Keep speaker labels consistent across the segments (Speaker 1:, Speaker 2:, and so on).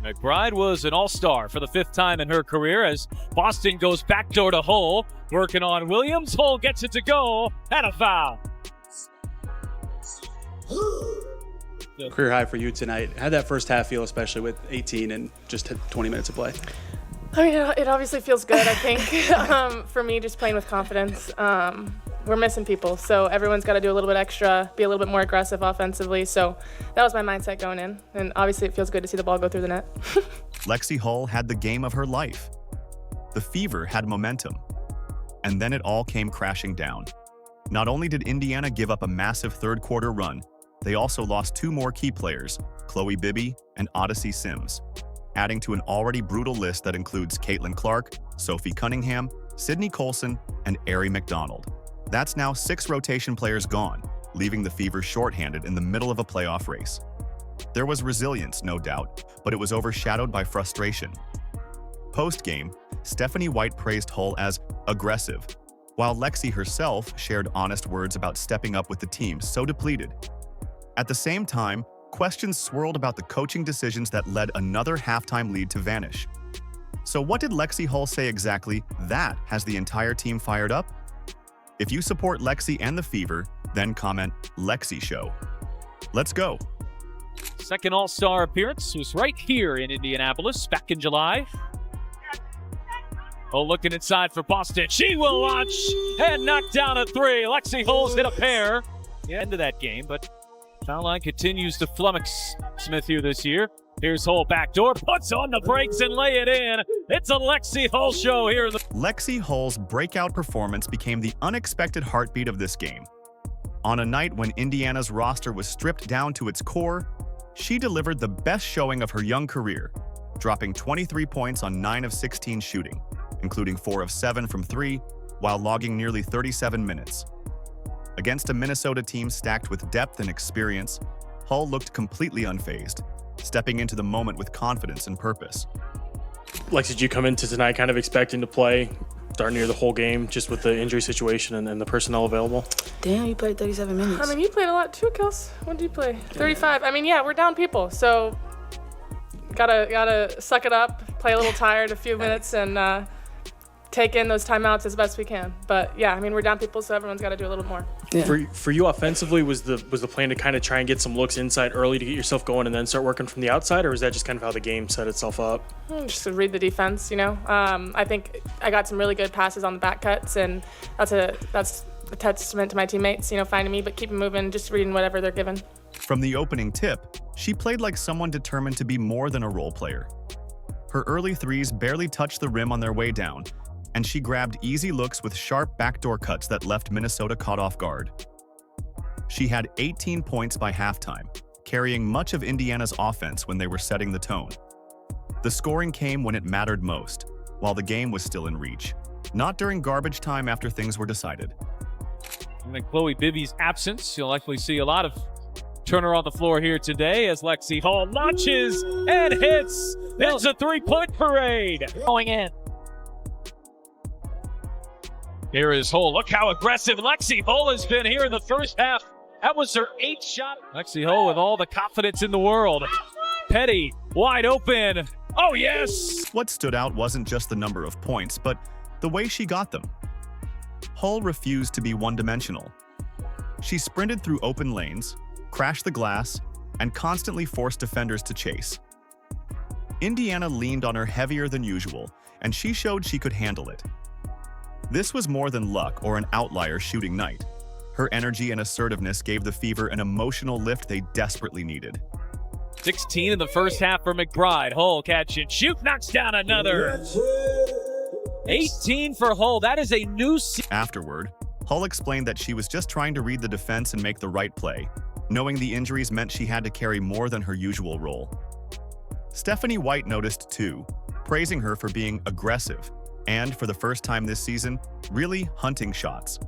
Speaker 1: McBride was an all-star for the 5th time in her career as Boston goes backdoor to Hull, working on Williams. Hull gets it to go, and a foul.
Speaker 2: Career high for you tonight. How'd that first half feel, especially with 18 and just 20 minutes of play?
Speaker 3: I mean, it obviously feels good, I think. For me, just playing with confidence. We're missing people, so everyone's got to do a little bit extra, be a little bit more aggressive offensively. So that was my mindset going in, and obviously it feels good to see the ball go through the net.
Speaker 4: Lexie Hull had the game of her life. The Fever had momentum, and then it all came crashing down. Not only did Indiana give up a massive third-quarter run, they also lost 2 more key players, Bibby and Odyssey Sims, adding to an already brutal list that includes Caitlin Clark, Sophie Cunningham, Sydney Colson, and Aari McDonald. That's now 6 rotation players gone, leaving the Fever shorthanded in the middle of a playoff race. There was resilience, no doubt, but it was overshadowed by frustration. Post-game, Stephanie White praised Hull as aggressive, while Lexie herself shared honest words about stepping up with the team so depleted. At the same time, questions swirled about the coaching decisions that led another halftime lead to vanish. So what did Lexie Hull say exactly that has the entire team fired up? If you support Lexie and the Fever, then comment Lexie Show. Let's go.
Speaker 1: Second All-Star appearance was right here in Indianapolis back in July. Oh, looking inside for Boston. She will launch and knock down a 3. Lexie Hull's hit a pair. Yeah, end of that game, but foul line continues to flummox Smith here this year. Here's Hull backdoor, puts on the brakes and lay it in. It's a Lexie Hull show here.
Speaker 4: Lexie Hull's breakout performance became the unexpected heartbeat of this game. On a night when Indiana's roster was stripped down to its core, she delivered the best showing of her young career, dropping 23 points on 9 of 16 shooting, including 4 of 7 from 3, while logging nearly 37 minutes. Against a Minnesota team stacked with depth and experience, Hull looked completely unfazed, stepping into the moment with confidence and purpose.
Speaker 2: Lexie, did you come into tonight kind of expecting to play darn near the whole game just with the injury situation and the personnel available?
Speaker 5: Damn, you played 37 minutes.
Speaker 3: I mean, you played a lot too, Kels. What did you play? 35. I mean, yeah, we're down people, so gotta suck it up, play a little tired a few minutes, and take in those timeouts as best we can. But yeah, I mean, we're down people, so everyone's got to do a little more.
Speaker 5: Yeah.
Speaker 2: For you offensively, was the plan to kind of try and get some looks inside early to get yourself going and then start working from the outside, or is that just kind of how the game set itself up?
Speaker 3: Just to read the defense, you know. I think I got some really good passes on the back cuts, and that's a testament to my teammates, you know, finding me, but keeping moving, just reading whatever they're given.
Speaker 4: From the opening tip, she played like someone determined to be more than a role player. Her early threes barely touched the rim on their way down, and she grabbed easy looks with sharp backdoor cuts that left Minnesota caught off guard. She had 18 points by halftime, carrying much of Indiana's offense when they were setting the tone. The scoring came when it mattered most, while the game was still in reach, not during garbage time after things were decided.
Speaker 1: And in Chloe Bibby's absence, you'll likely see a lot of Turner on the floor here today as Lexie Hull launches and hits. It's a 3-point parade. Going in. Here is Hull. Look how aggressive Lexie Hull has been here in the first half. That was her 8th shot. Lexie Hull with all the confidence in the world. Petty, wide open. Oh, yes!
Speaker 4: What stood out wasn't just the number of points, but the way she got them. Hull refused to be one-dimensional. She sprinted through open lanes, crashed the glass, and constantly forced defenders to chase. Indiana leaned on her heavier than usual, and she showed she could handle it. This was more than luck or an outlier shooting night. Her energy and assertiveness gave the Fever an emotional lift they desperately needed.
Speaker 1: 16 in the first half for McBride. Hull catch and shoot, knocks down another. 18 for Hull. That is a new
Speaker 4: Afterward, Hull explained that she was just trying to read the defense and make the right play, knowing the injuries meant she had to carry more than her usual role. Stephanie White noticed too, praising her for being aggressive and, for the first time this season, really hunting shots.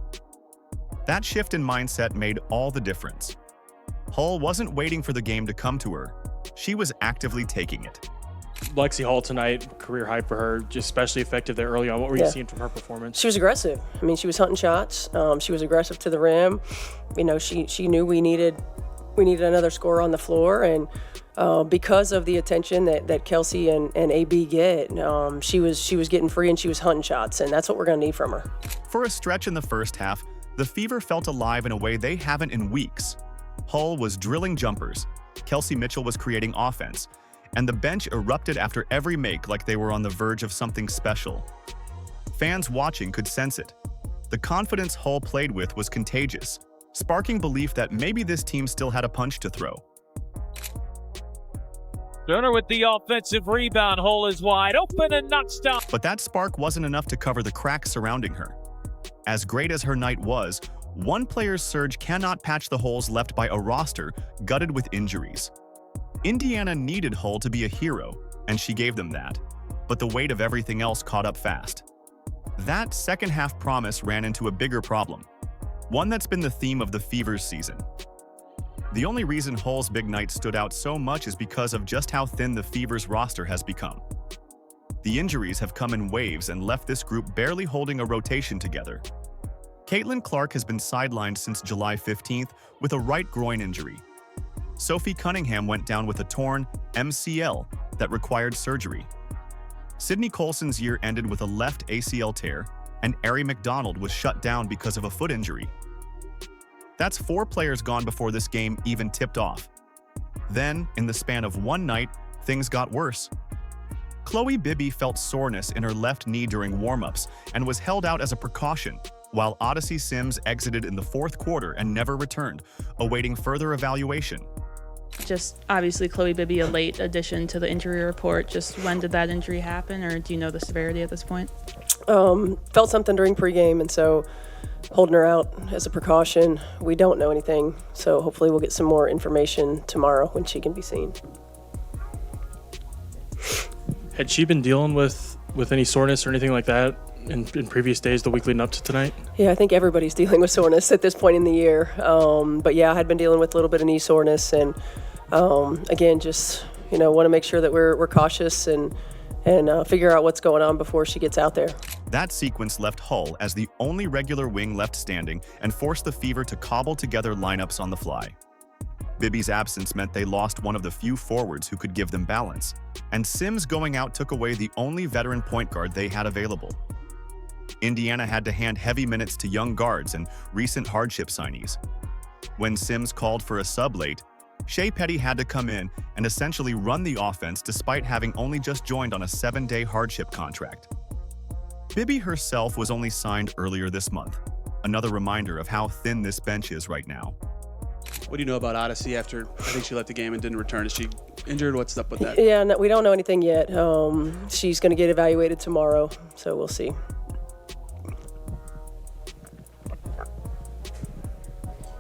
Speaker 4: That shift in mindset made all the difference. Hull wasn't waiting for the game to come to her. She was actively taking it.
Speaker 2: Lexie Hull tonight, career high for her, just especially effective there early on. What were you seeing from her performance?
Speaker 5: She was aggressive. I mean, she was hunting shots. She was aggressive to the rim. You know, she knew we needed another scorer on the floor, and because of the attention that Kelsey and AB get, she was getting free and she was hunting shots, and that's what we're going to need from her.
Speaker 4: For a stretch in the first half, the Fever felt alive in a way they haven't in weeks. Hull was drilling jumpers, Kelsey Mitchell was creating offense, and the bench erupted after every make like they were on the verge of something special. Fans watching could sense it. The confidence Hull played with was contagious, sparking belief that maybe this team still had a punch to throw.
Speaker 1: Turner with the offensive rebound. Hull is wide open and knocks down.
Speaker 4: But that spark wasn't enough to cover the cracks surrounding her. As great as her night was, one player's surge cannot patch the holes left by a roster gutted with injuries. Indiana needed Hull to be a hero, and she gave them that. But the weight of everything else caught up fast. That second-half promise ran into a bigger problem, one that's been the theme of the Fever's season. The only reason Hull's big night stood out so much is because of just how thin the Fever's roster has become. The injuries have come in waves and left this group barely holding a rotation together. Caitlin Clark has been sidelined since July 15th with a right groin injury. Sophie Cunningham went down with a torn MCL that required surgery. Sydney Colson's year ended with a left ACL tear, and Aari McDonald was shut down because of a foot injury. That's 4 players gone before this game even tipped off. Then, in the span of one night, things got worse. Chloe Bibby felt soreness in her left knee during warm-ups and was held out as a precaution, while Odyssey Sims exited in the fourth quarter and never returned, awaiting further evaluation.
Speaker 6: Just obviously Chloe Bibby, a late addition to the injury report. Just when did that injury happen, or do you know the severity at this point?
Speaker 5: Felt something during pregame, and so holding her out as a precaution. We don't know anything, so hopefully we'll get some more information tomorrow when she can be seen.
Speaker 2: Had she been dealing with any soreness or anything like that in previous days, the week leading up to tonight?
Speaker 5: Yeah, I think everybody's dealing with soreness at this point in the year. But yeah, I had been dealing with a little bit of knee soreness, and again, just want to make sure that we're cautious and figure out what's going on before she gets out there.
Speaker 4: That sequence left Hull as the only regular wing left standing and forced the Fever to cobble together lineups on the fly. Bibby's absence meant they lost one of the few forwards who could give them balance, and Sims going out took away the only veteran point guard they had available. Indiana had to hand heavy minutes to young guards and recent hardship signees. When Sims called for a sub late, Shea Petty had to come in and essentially run the offense despite having only just joined on a 7-day hardship contract. Bibby herself was only signed earlier this month, another reminder of how thin this bench is right now.
Speaker 7: What do you know about Odyssey after, I think she left the game and didn't return? Is she injured? What's up with that?
Speaker 5: Yeah, no, we don't know anything yet. She's going to get evaluated tomorrow, so we'll see.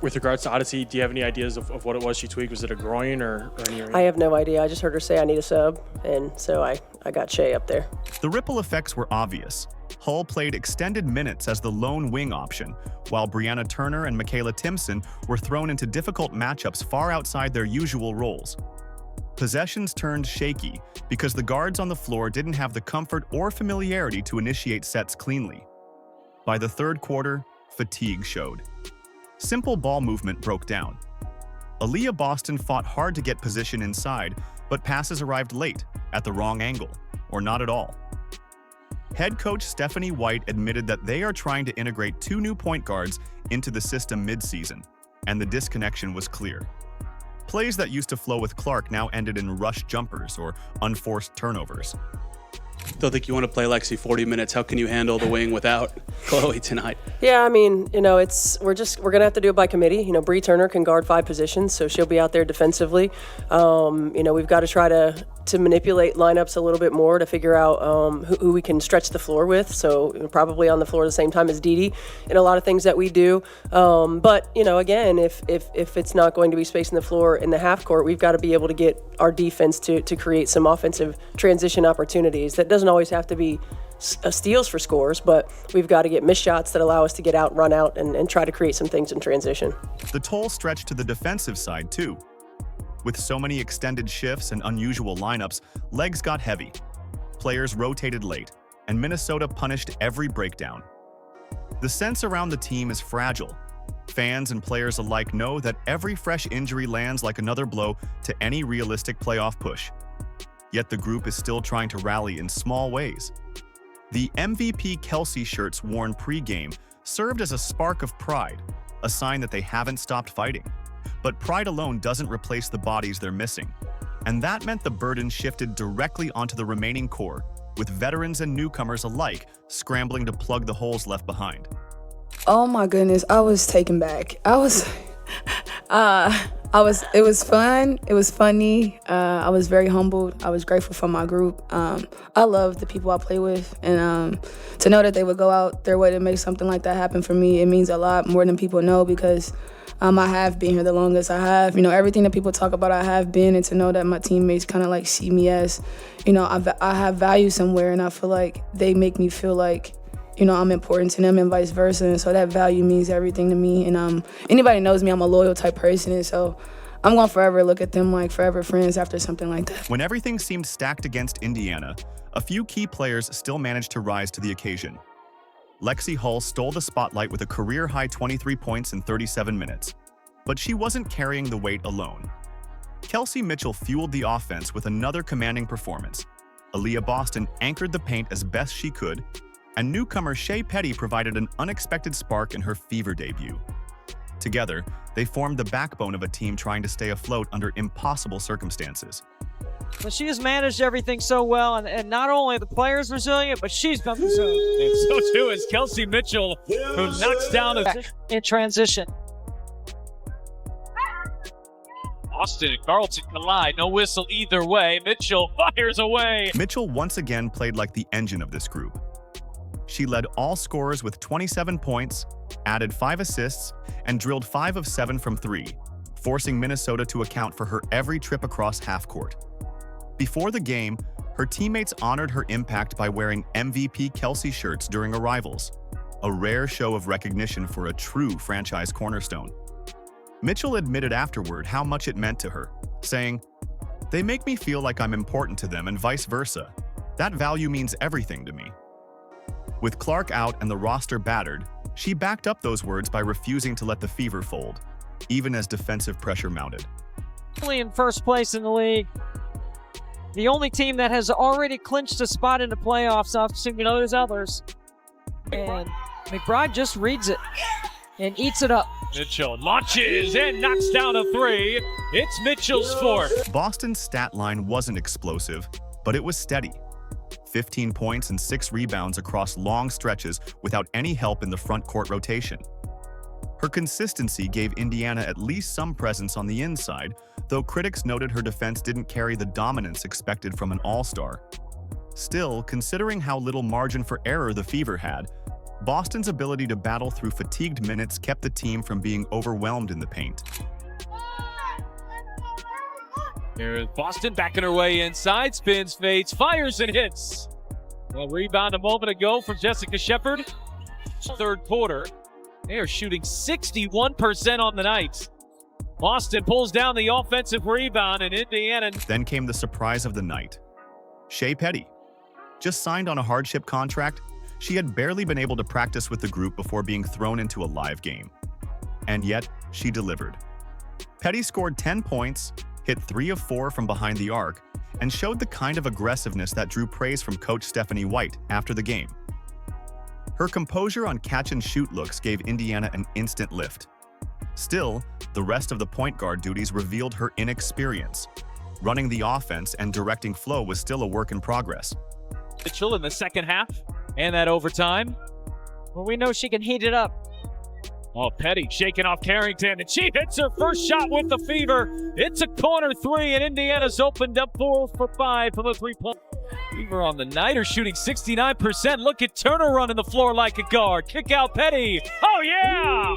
Speaker 2: With regards to Odyssey, do you have any ideas of what it was she tweaked? Was it a groin or any?
Speaker 5: I have no idea. I just heard her say I need a sub, and so I got Shea up there.
Speaker 4: The ripple effects were obvious. Hull played extended minutes as the lone wing option, while Brianna Turner and Michaela Timpson were thrown into difficult matchups far outside their usual roles. Possessions turned shaky because the guards on the floor didn't have the comfort or familiarity to initiate sets cleanly. By the third quarter, fatigue showed. Simple ball movement broke down. Aaliyah Boston fought hard to get position inside, but passes arrived late, at the wrong angle, or not at all. Head coach Stephanie White admitted that they are trying to integrate 2 new point guards into the system mid-season, and the disconnection was clear. Plays that used to flow with Clark now ended in rush jumpers or unforced turnovers.
Speaker 7: Don't think you want to play Lexie 40 minutes. How can you handle the wing without Chloe tonight?
Speaker 5: Yeah, I mean, we're gonna have to do it by committee. Bree Turner can guard 5 positions, so she'll be out there defensively. We've got to try to manipulate lineups a little bit more to figure out who we can stretch the floor with. So probably on the floor at the same time as DiDi in a lot of things that we do. But again, if it's not going to be spacing the floor in the half court, we've got to be able to get our defense to create some offensive transition opportunities. That doesn't always have to be steals for scores, but we've got to get missed shots that allow us to get out, run out, and try to create some things in transition.
Speaker 4: The toll stretched to the defensive side, too. With so many extended shifts and unusual lineups, legs got heavy. Players rotated late, and Minnesota punished every breakdown. The sense around the team is fragile. Fans and players alike know that every fresh injury lands like another blow to any realistic playoff push. Yet the group is still trying to rally in small ways. The MVP Kelsey shirts worn pre-game served as a spark of pride, a sign that they haven't stopped fighting. But pride alone doesn't replace the bodies they're missing. And that meant the burden shifted directly onto the remaining core, with veterans and newcomers alike scrambling to plug the holes left behind.
Speaker 8: Oh my goodness, I was taken back. It was fun. It was funny. I was very humbled. I was grateful for my group. I love the people I play with, and to know that they would go out their way to make something like that happen for me, it means a lot more than people know, because I have been here the longest. I have, everything that people talk about, I have been, and to know that my teammates kind of like see me as, I have value somewhere, and I feel like they make me feel like, I'm important to them and vice versa. And so that value means everything to me. And anybody knows me, I'm a loyal type person. And so I'm going to forever look at them like forever friends after something like that.
Speaker 4: When everything seemed stacked against Indiana, a few key players still managed to rise to the occasion. Lexie Hull stole the spotlight with a career-high 23 points in 37 minutes. But she wasn't carrying the weight alone. Kelsey Mitchell fueled the offense with another commanding performance. Aaliyah Boston anchored the paint as best she could, and newcomer Shea Petty provided an unexpected spark in her Fever debut. Together, they formed the backbone of a team trying to stay afloat under impossible circumstances.
Speaker 9: But she has managed everything so well, and not only are the players resilient, but she's been resilient.
Speaker 1: And so too is Kelsey Mitchell, who knocks down
Speaker 9: in transition.
Speaker 1: Austin and Carlton collide. No whistle either way. Mitchell fires away.
Speaker 4: Mitchell once again played like the engine of this group. She led all scorers with 27 points, added 5 assists, and drilled 5 of 7 from 3, forcing Minnesota to account for her every trip across half court. Before the game, her teammates honored her impact by wearing MVP Kelsey shirts during arrivals, a rare show of recognition for a true franchise cornerstone. Mitchell admitted afterward how much it meant to her, saying, "They make me feel like I'm important to them and vice versa. That value means everything to me." With Clark out and the roster battered, she backed up those words by refusing to let the Fever fold, even as defensive pressure mounted.
Speaker 9: Only in first place in the league. The only team that has already clinched a spot in the playoffs, assuming those others. And McBride just reads it and eats it up.
Speaker 1: Mitchell launches and knocks down a 3. It's Mitchell's 4th.
Speaker 4: Boston's stat line wasn't explosive, but it was steady. 15 points and 6 rebounds across long stretches without any help in the front court rotation. Her consistency gave Indiana at least some presence on the inside, though critics noted her defense didn't carry the dominance expected from an all-star. Still, considering how little margin for error the Fever had, Boston's ability to battle through fatigued minutes kept the team from being overwhelmed in the paint.
Speaker 1: Here's Boston backing her way inside, spins, fades, fires, and hits. A rebound a moment ago from Jessica Shepard. Third quarter, they are shooting 61% on the night. Boston pulls down the offensive rebound, and Indiana.
Speaker 4: Then came the surprise of the night. Shea Petty. Just signed on a hardship contract, she had barely been able to practice with the group before being thrown into a live game. And yet, she delivered. Petty scored 10 points, hit 3 of 4 from behind the arc, and showed the kind of aggressiveness that drew praise from coach Stephanie White after the game. Her composure on catch-and-shoot looks gave Indiana an instant lift. Still, the rest of the point guard duties revealed her inexperience. Running the offense and directing flow was still a work in progress.
Speaker 1: Mitchell in the second half, and that overtime.
Speaker 9: Well, we know she can heat it up.
Speaker 1: Oh, Petty shaking off Carrington, and she hits her first shot with the Fever. It's a corner 3, and Indiana's opened up 4 for 5 from a 3-point. Fever on the night are shooting 69%. Look at Turner running the floor like a guard. Kick out Petty. Oh, yeah!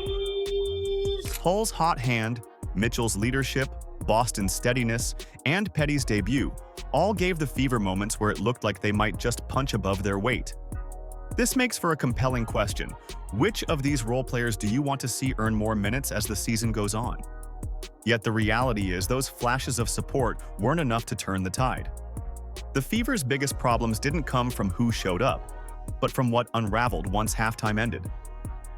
Speaker 4: Hull's hot hand, Mitchell's leadership, Boston's steadiness, and Petty's debut all gave the Fever moments where it looked like they might just punch above their weight. This makes for a compelling question. Which of these role players do you want to see earn more minutes as the season goes on? Yet the reality is those flashes of support weren't enough to turn the tide. The Fever's biggest problems didn't come from who showed up, but from what unraveled once halftime ended.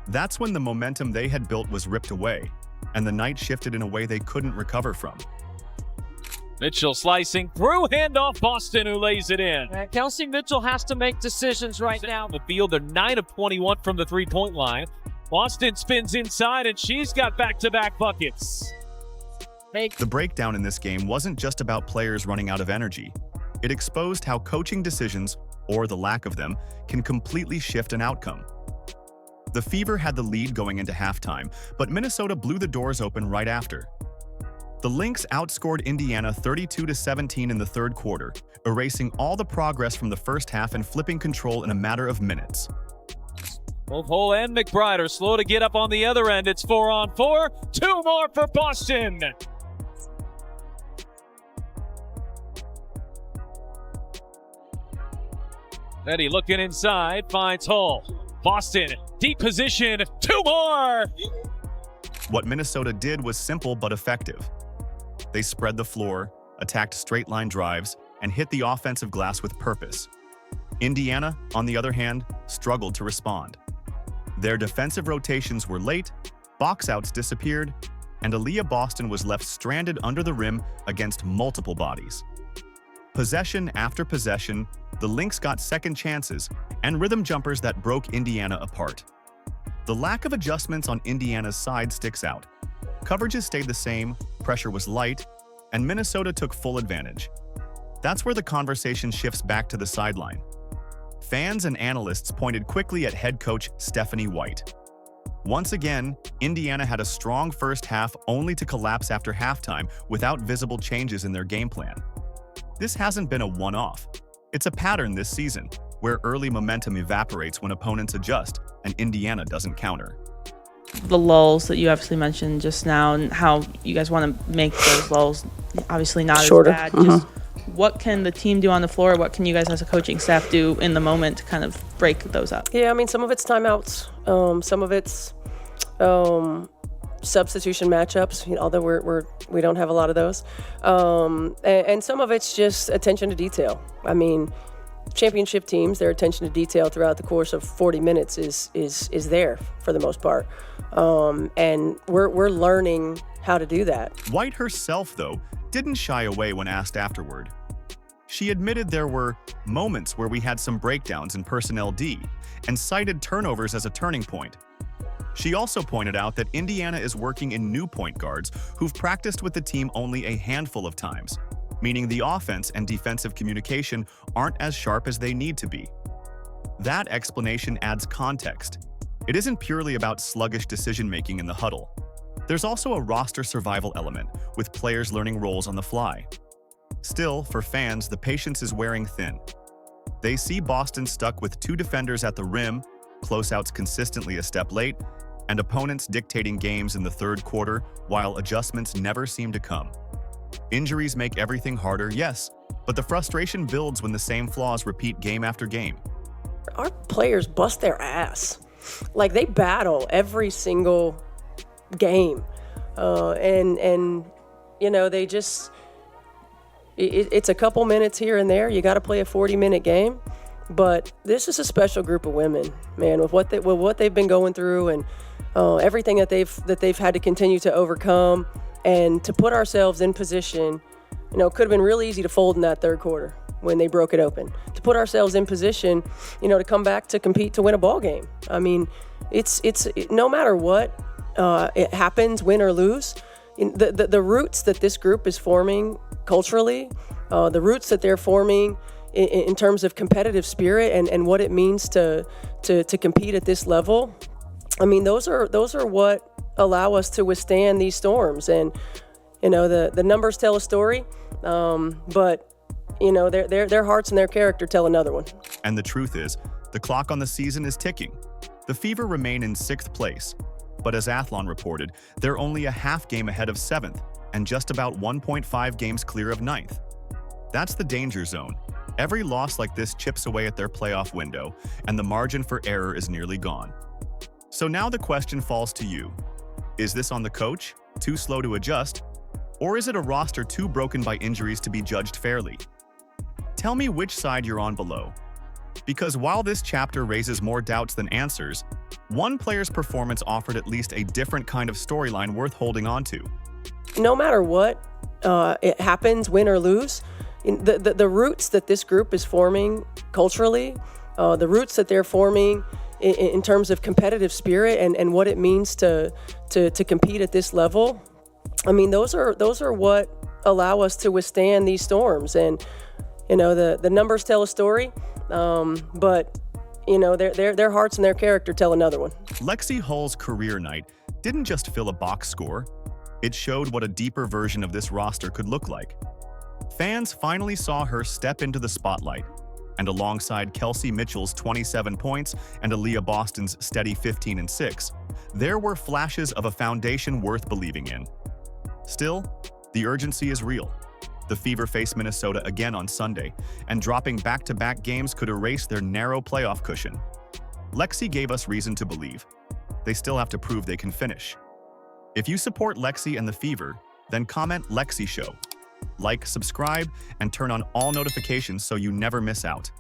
Speaker 4: That's when the momentum they had built was ripped away, and the night shifted in a way they couldn't recover from.
Speaker 1: Mitchell slicing through, handoff Boston, who lays it in.
Speaker 9: Kelsey Mitchell has to make decisions right now.
Speaker 1: The field, they're 9 of 21 from the three-point line. Boston spins inside, and she's got back-to-back buckets.
Speaker 4: The breakdown in this game wasn't just about players running out of energy. It exposed how coaching decisions, or the lack of them, can completely shift an outcome. The Fever had the lead going into halftime, but Minnesota blew the doors open right after. The Lynx outscored Indiana 32-17 in the third quarter, erasing all the progress from the first half and flipping control in a matter of minutes.
Speaker 1: Both Hull and McBride are slow to get up on the other end. It's 4-on-4. 2 more for Boston. Eddie looking inside, finds Hull. Boston, deep position, 2 more!
Speaker 4: What Minnesota did was simple but effective. They spread the floor, attacked straight-line drives, and hit the offensive glass with purpose. Indiana, on the other hand, struggled to respond. Their defensive rotations were late, box-outs disappeared, and Aaliyah Boston was left stranded under the rim against multiple bodies. Possession after possession, the Lynx got second chances and rhythm jumpers that broke Indiana apart. The lack of adjustments on Indiana's side sticks out. Coverages stayed the same, pressure was light, and Minnesota took full advantage. That's where the conversation shifts back to the sideline. Fans and analysts pointed quickly at head coach Stephanie White. Once again, Indiana had a strong first half only to collapse after halftime without visible changes in their game plan. This hasn't been a one-off. It's a pattern this season, where early momentum evaporates when opponents adjust and Indiana doesn't counter.
Speaker 6: The lulls that you obviously mentioned just now and how you guys want to make those lulls obviously not
Speaker 5: Shorter.
Speaker 6: as bad. Just what can the team do on the floor? What can you guys as a coaching staff do in the moment to kind of break those up?
Speaker 5: Yeah, I mean, some of it's timeouts. Some of it's substitution matchups, although we don't have a lot of those. And some of it's just attention to detail. I mean, championship teams, their attention to detail throughout the course of 40 minutes is there for the most part. And we're learning how to do that.
Speaker 4: White herself, though, didn't shy away when asked afterward. She admitted there were moments where we had some breakdowns in personnel D and cited turnovers as a turning point. She also pointed out that Indiana is working in new point guards who've practiced with the team only a handful of times, meaning the offense and defensive communication aren't as sharp as they need to be. That explanation adds context. It isn't purely about sluggish decision-making in the huddle. There's also a roster survival element, with players learning roles on the fly. Still, for fans, the patience is wearing thin. They see Boston stuck with 2 defenders at the rim, closeouts consistently a step late, and opponents dictating games in the third quarter while adjustments never seem to come. Injuries make everything harder, yes, but the frustration builds when the same flaws repeat game after game.
Speaker 5: Our players bust their ass. Like, they battle every single game. And they just... It's a couple minutes here and there. You got to play a 40-minute game. But this is a special group of women, man, with what they've been going through and everything that they've had to continue to overcome, and to put ourselves in position. It could have been real easy to fold in that third quarter when they broke it open. To put ourselves in position, to come back to compete to win a ball game. I mean, it's no matter what it happens, win or lose. The roots that this group is forming culturally, the roots that they're forming in terms of competitive spirit and what it means to compete at this level. I mean, those are what allow us to withstand these storms. And the numbers tell a story, but their hearts and their character tell another one.
Speaker 4: And the truth is, the clock on the season is ticking. The Fever remain in 6th place, but as Athlon reported, they're only a half game ahead of 7th and just about 1.5 games clear of 9th. That's the danger zone. Every loss like this chips away at their playoff window, and the margin for error is nearly gone. So now the question falls to you. Is this on the coach, too slow to adjust, or is it a roster too broken by injuries to be judged fairly? Tell me which side you're on below. Because while this chapter raises more doubts than answers, one player's performance offered at least a different kind of storyline worth holding on to.
Speaker 5: No matter what it happens, win or lose, the roots that this group is forming culturally, the roots that they're forming in terms of competitive spirit and what it means to compete at this level, I mean, those are what allow us to withstand these storms. And the numbers tell a story, but their hearts and their character tell another one.
Speaker 4: Lexie Hull's career night didn't just fill a box score. It showed what a deeper version of this roster could look like. Fans finally saw her step into the spotlight, and alongside Kelsey Mitchell's 27 points and Aaliyah Boston's steady 15 and 6, there were flashes of a foundation worth believing in. Still, the urgency is real. The Fever face Minnesota again on Sunday, and dropping back-to-back games could erase their narrow playoff cushion. Lexie gave us reason to believe. They still have to prove they can finish. If you support Lexie and the Fever, then comment Lexie Show. Like, subscribe, and turn on all notifications so you never miss out.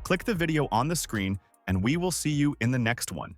Speaker 4: Click the video on the screen, and we will see you in the next one.